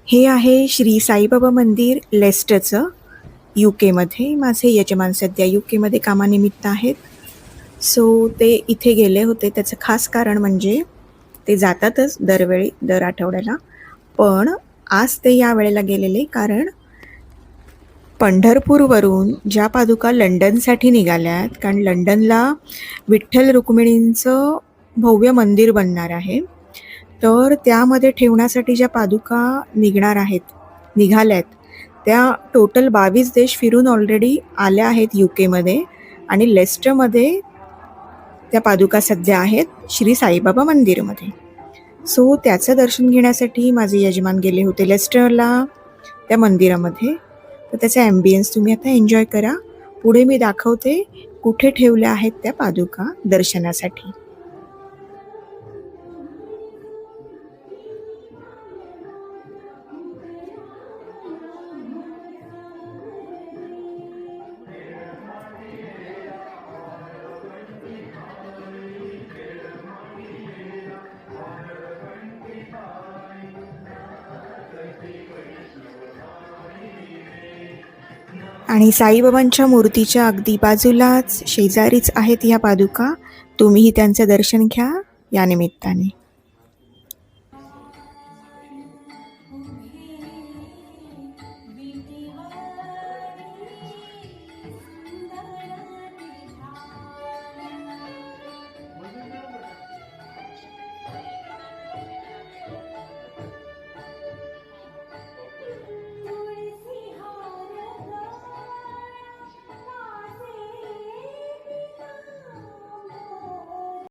हे आहे श्री साईबाबा मंदिर लेस्टरचं UK मध्ये. माझे यजमान सध्या UK मध्ये कामानिमित्त आहेत. सो ते इथे गेले होते. त्याचं खास कारण म्हणजे ते जातातच दरवेळी दर आठवड्याला, पण आज ते या वेळेला गेलेले कारण पंढरपूरवरून ज्या पादुका लंडनसाठी निघाल्यात, कारण लंडनला विठ्ठल रुक्मिणींचं भव्य मंदिर बनणार आहे. तर त्यामध्ये ठेवण्यासाठी ज्या पादुका निघाल्यात त्या टोटल 22 देश फिरून ऑलरेडी आल्या आहेत UK मध्ये आणि लेस्टरमध्ये त्या पादुका सध्या आहेत श्री साईबाबा मंदिरमध्ये. सो त्याचं दर्शन घेण्यासाठी माझे यजमान गेले होते लेस्टरला त्या मंदिरामध्ये. तर त्याचा ॲम्बियन्स तुम्ही आता एन्जॉय करा. पुढे मी दाखवते कुठे ठेवल्या आहेत त्या पादुका दर्शनासाठी. आणि साईबाबांच्या मूर्तीच्या अगदी बाजूलाच शेजारीच आहेत ह्या पादुका. तुम्हीही त्यांचं दर्शन घ्या या निमित्ताने.